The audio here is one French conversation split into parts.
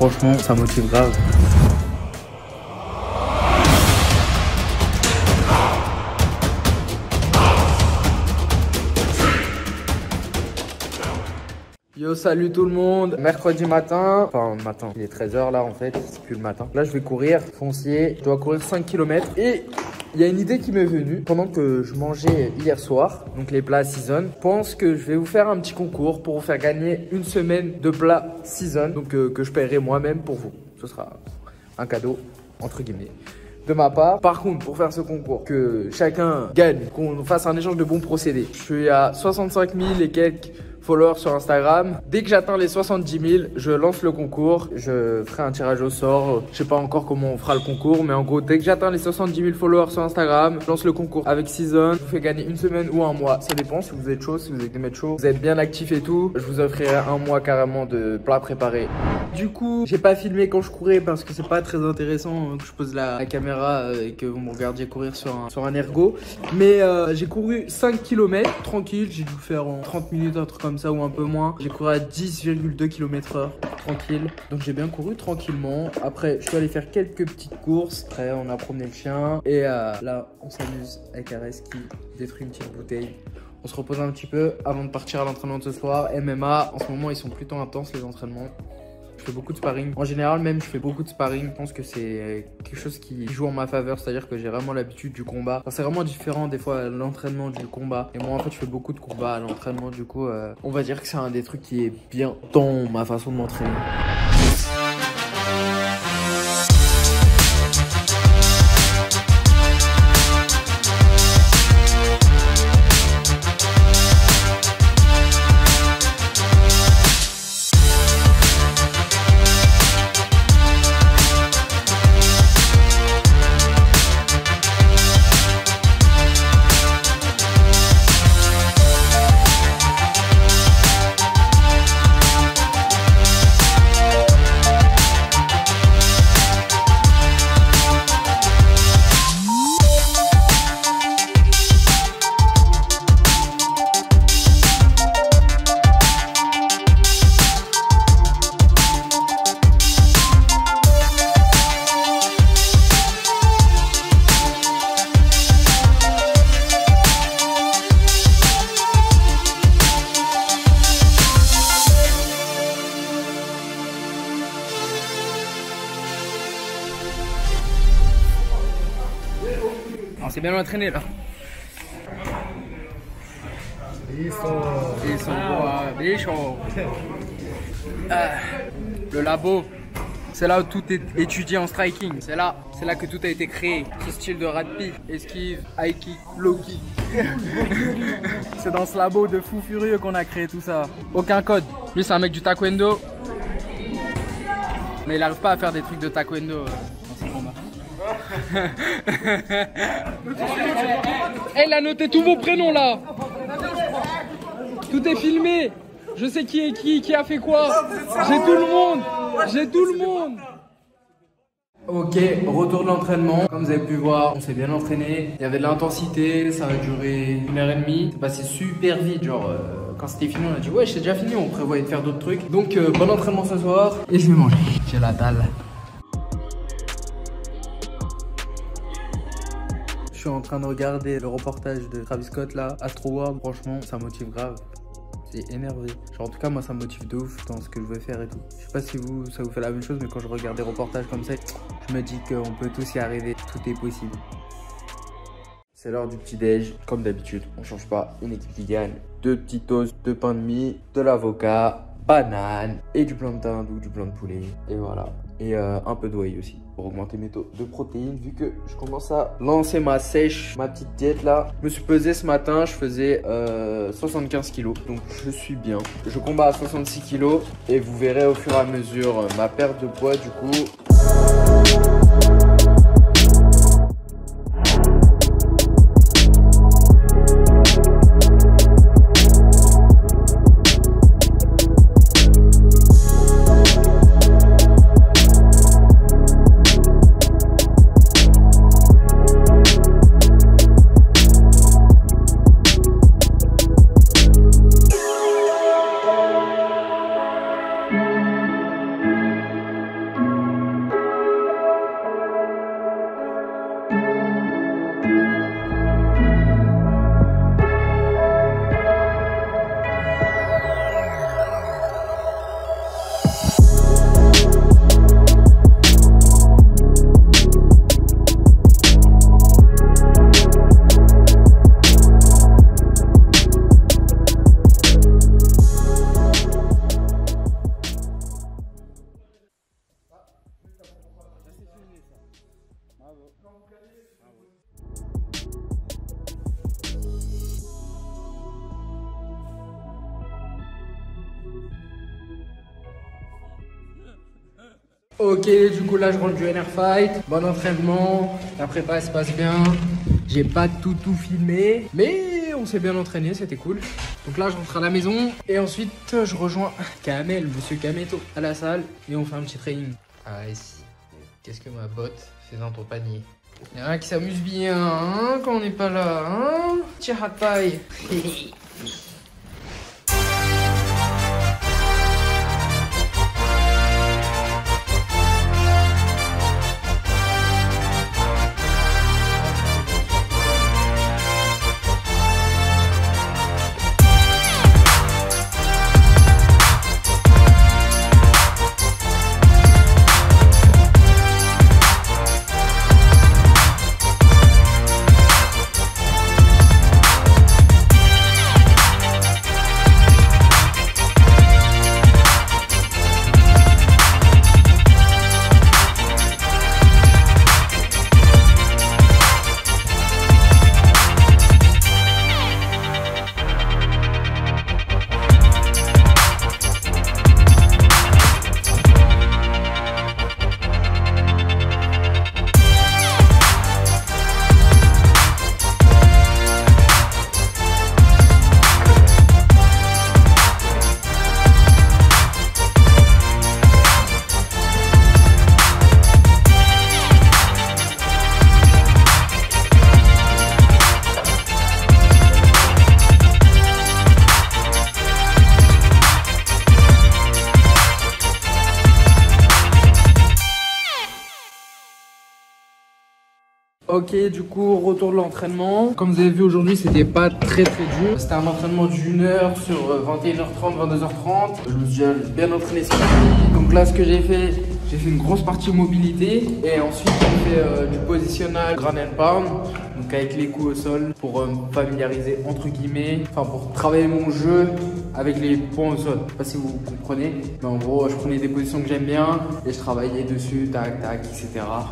franchement ça motive grave. Yo, salut tout le monde, mercredi matin, enfin matin, il est 13h là en fait, c'est plus le matin. Là je vais courir, foncier, je dois courir 5 km et il y a une idée qui m'est venue pendant que je mangeais hier soir, donc les plats season. Je pense que je vais vous faire un petit concours pour vous faire gagner une semaine de plats season, donc que je paierai moi-même pour vous. Ce sera un cadeau, entre guillemets, de ma part. Par contre, pour faire ce concours, que chacun gagne, qu'on fasse un échange de bons procédés. Je suis à 65 000 et quelques followers sur Instagram. Dès que j'atteins les 70 000, je lance le concours. Je ferai un tirage au sort. Je sais pas encore comment on fera le concours, mais en gros, dès que j'atteins les 70 000 followers sur Instagram, je lance le concours avec Season. Je vous fais gagner une semaine ou un mois. Ça dépend si vous êtes chaud, si vous êtes des mecs chauds. Vous êtes bien actifs et tout. Je vous offrirai un mois carrément de plats préparés. Du coup, j'ai pas filmé quand je courais parce que c'est pas très intéressant que je pose la caméra et que vous me regardiez courir sur un ergo. Mais j'ai couru 5 km tranquille. J'ai dû faire en 30 minutes, un truc comme ça ou un peu moins. J'ai couru à 10,2 km/h tranquille. Donc j'ai bien couru tranquillement. Après, je suis allé faire quelques petites courses. Après, on a promené le chien. Et là, on s'amuse avec Arès qui détruit une petite bouteille. On se repose un petit peu avant de partir à l'entraînement de ce soir. MMA, en ce moment, ils sont plutôt intenses les entraînements. Je fais beaucoup de sparring. En général, même, je fais beaucoup de sparring. Je pense que c'est quelque chose qui joue en ma faveur. C'est-à-dire que j'ai vraiment l'habitude du combat. Enfin, c'est vraiment différent des fois l'entraînement du combat. Et moi, en fait, je fais beaucoup de combats à l'entraînement. Du coup, on va dire que c'est un des trucs qui est bien dans ma façon de m'entraîner. On s'est bien entraîné là. Le labo, c'est là où tout est étudié en striking. C'est là que tout a été créé. Ce style de rugby, esquive, high kick, low kick. C'est dans ce labo de fou furieux qu'on a créé tout ça. Aucun code. Lui c'est un mec du taekwondo. Mais il n'arrive pas à faire des trucs de taekwondo dans ses combats. Il a noté tous vos prénoms là. Tout est filmé. Je sais qui est qui a fait quoi. J'ai tout le monde. J'ai tout le monde. Ok, retour de l'entraînement. Comme vous avez pu voir, on s'est bien entraîné. Il y avait de l'intensité, ça a duré 1h30. C'est passé super vite, genre quand c'était fini, on a dit ouais, c'est déjà fini, on prévoyait de faire d'autres trucs. Donc bon entraînement ce soir et je vais manger. J'ai la dalle. Je suis en train de regarder le reportage de Travis Scott là, Astro World. Franchement, ça motive grave. C'est énervé. Genre en tout cas moi ça me motive de ouf dans ce que je veux faire et tout. Je sais pas si ça vous fait la même chose, mais quand je regarde des reportages comme ça, je me dis qu'on peut tous y arriver. Tout est possible. C'est l'heure du petit déj. Comme d'habitude, on change pas. Une équipe qui gagne. 2 petits toasts, 2 pains de mie, de l'avocat, banane et du blanc de dinde ou du blanc de poulet. Et voilà. Et un peu de whey aussi pour augmenter mes taux de protéines, vu que je commence à lancer ma sèche, ma petite diète là. Je me suis pesé ce matin, je faisais 75 kg, donc je suis bien. Je combats à 66 kg et vous verrez au fur et à mesure ma perte de poids du coup. Ok, du coup là je rentre du NR Fight. Bon entraînement, la prépa se passe bien. J'ai pas tout filmé, mais on s'est bien entraîné, c'était cool. Donc là je rentre à la maison et ensuite je rejoins Kamel, monsieur Kameto, à la salle et on fait un petit training. Ah ici, qu'est-ce que ma botte fait dans ton panier? Il y en a qui s'amuse bien hein, quand on n'est pas là, hein? Tchahataï. Ok, du coup, retour de l'entraînement. Comme vous avez vu aujourd'hui, c'était pas très dur. C'était un entraînement d'1 heure sur 21h30, 22h30. Je me suis bien entraîné ce midi. Donc là, ce que j'ai fait une grosse partie mobilité. Et ensuite, j'ai fait du positionnal, ground and pound. Donc avec les coups au sol pour me familiariser entre guillemets. Enfin, pour travailler mon jeu avec les points au sol. Je sais pas si vous comprenez. Mais en gros, je prenais des positions que j'aime bien. Et je travaillais dessus, tac, tac, etc.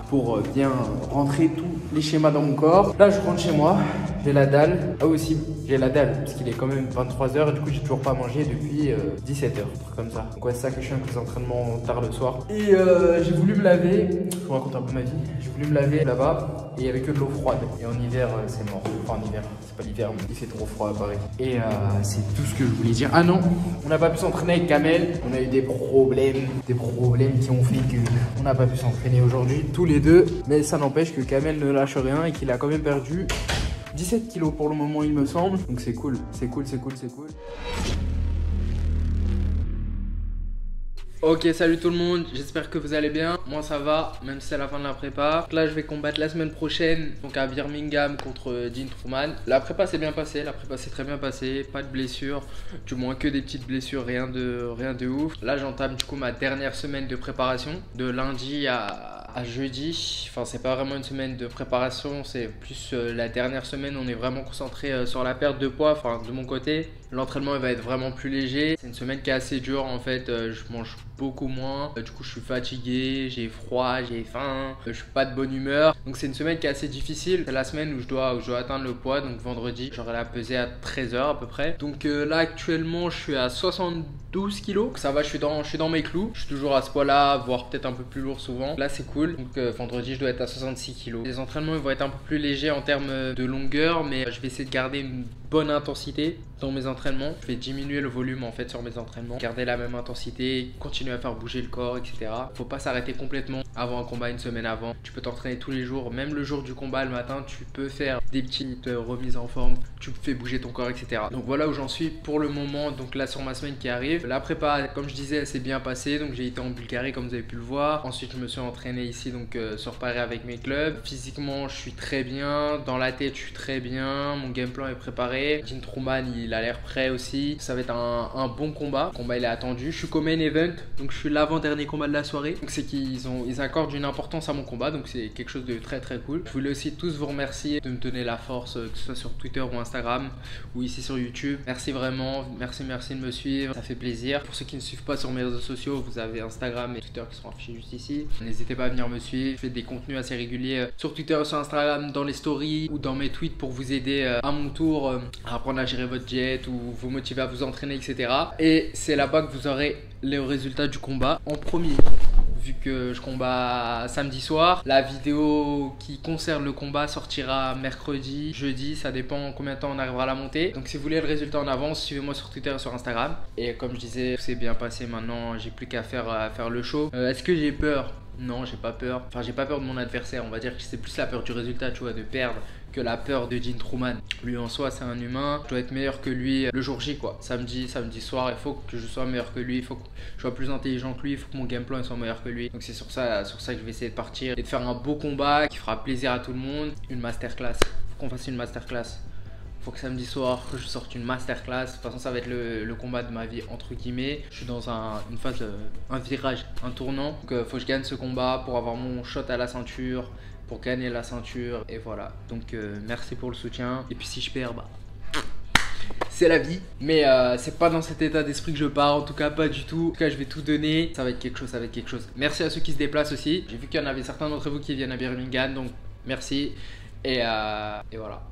Pour bien rentrer tous les schémas dans mon corps. Là, je rentre chez moi. J'ai la dalle. Ah aussi, j'ai la dalle. Parce qu'il est quand même 23h. Et du coup, j'ai toujours pas mangé depuis 17h. Un truc comme ça. Donc ouais, c'est ça que je fais avec les entraînements tard le soir. Et j'ai voulu me laver. Je vous raconte un peu ma vie. J'ai voulu me laver là-bas. Et il n'y avait que de l'eau froide. Et en hiver, c'est mort. Enfin, en hiver, c'est pas l'hiver, mais il fait trop froid à Paris. Et c'est tout ce que je voulais dire. Ah non, on n'a pas pu s'entraîner avec Kamel. On a eu des problèmes qui ont fait que on n'a pas pu s'entraîner aujourd'hui, tous les deux. Mais ça n'empêche que Kamel ne lâche rien et qu'il a quand même perdu 17 kilos pour le moment, il me semble. Donc c'est cool, c'est cool, c'est cool, c'est cool. Ok, salut tout le monde, j'espère que vous allez bien. Moi ça va, même si c'est la fin de la prépa. Donc là je vais combattre la semaine prochaine, donc à Birmingham contre Dean Truman. La prépa s'est bien passée, la prépa s'est très bien passée, pas de blessures, du moins que des petites blessures, rien de ouf. Là j'entame du coup ma dernière semaine de préparation, de lundi à jeudi. Enfin c'est pas vraiment une semaine de préparation, c'est plus la dernière semaine, on est vraiment concentré sur la perte de poids, enfin de mon côté. L'entraînement va être vraiment plus léger. C'est une semaine qui est assez dure en fait, je mange beaucoup moins. Du coup je suis fatigué, j'ai froid, j'ai faim, je suis pas de bonne humeur. Donc c'est une semaine qui est assez difficile. C'est la semaine où je dois atteindre le poids. Donc vendredi j'aurai la pesée à 13h à peu près. Donc là actuellement je suis à 72 kilos. Ça va, je suis dans mes clous. Je suis toujours à ce poids là, voire peut-être un peu plus lourd souvent. Là c'est cool. Donc vendredi je dois être à 66 kilos. Les entraînements ils vont être un peu plus légers en termes de longueur, mais je vais essayer de garder une bonne intensité dans mes entraînements. Je vais diminuer le volume en fait sur mes entraînements, garder la même intensité, continuer à faire bouger le corps, etc. Faut pas s'arrêter complètement avant un combat, une semaine avant. Tu peux t'entraîner tous les jours, même le jour du combat le matin, tu peux faire des petites remises en forme, tu fais bouger ton corps, etc. Donc voilà où j'en suis pour le moment. Donc là sur ma semaine qui arrive, la prépa comme je disais elle s'est bien passée. Donc j'ai été en Bulgarie comme vous avez pu le voir. Ensuite je me suis entraîné ici donc sur Paris avec mes clubs. Physiquement je suis très bien, dans la tête je suis très bien, mon game plan est préparé. Dean Truman il a l'air prêt aussi. Ça va être un bon combat. Le combat il est attendu. Je suis qu'au main event, donc je suis l'avant-dernier combat de la soirée. Donc c'est qu'ils accordent une importance à mon combat, donc c'est quelque chose de très très cool. Je voulais aussi tous vous remercier de me donner la force, que ce soit sur Twitter ou Instagram ou ici sur YouTube. Merci vraiment, merci de me suivre, ça fait plaisir. Pour ceux qui ne suivent pas sur mes réseaux sociaux, vous avez Instagram et Twitter qui sont affichés juste ici. N'hésitez pas à venir me suivre. Je fais des contenus assez réguliers sur Twitter, sur Instagram, dans les stories ou dans mes tweets pour vous aider à mon tour à apprendre à gérer votre diète ou vous motiver à vous entraîner, etc. Et c'est là-bas que vous aurez les résultats du combat en premier. vu que je combats samedi soir. La vidéo qui concerne le combat sortira mercredi, jeudi, ça dépend combien de temps on arrivera à la monter. Donc si vous voulez le résultat en avance, suivez-moi sur Twitter et sur Instagram. Et comme je disais, c'est bien passé maintenant, j'ai plus qu'à faire le show. Est-ce que j'ai peur? Non, j'ai pas peur. Enfin, j'ai pas peur de mon adversaire. On va dire que c'est plus la peur du résultat, tu vois, de perdre, que la peur de Gene Truman. Lui en soi, c'est un humain. Je dois être meilleur que lui le jour J, quoi. Samedi soir, il faut que je sois meilleur que lui. Il faut que je sois plus intelligent que lui. Il faut que mon game plan soit meilleur que lui. Donc c'est sur ça que je vais essayer de partir et de faire un beau combat qui fera plaisir à tout le monde. Une masterclass. Faut qu'on fasse une masterclass. Faut que samedi soir que je sorte une masterclass. De toute façon, ça va être le combat de ma vie entre guillemets. Je suis dans une phase, un virage, un tournant. Donc faut que je gagne ce combat pour avoir mon shot à la ceinture, pour gagner la ceinture et voilà. Donc merci pour le soutien. Et puis si je perds, bah c'est la vie. Mais c'est pas dans cet état d'esprit que je pars, en tout cas pas du tout. En tout cas, je vais tout donner. Ça va être quelque chose, ça va être quelque chose. Merci à ceux qui se déplacent aussi. J'ai vu qu'il y en avait certains d'entre vous qui viennent à Birmingham, donc merci. Et voilà.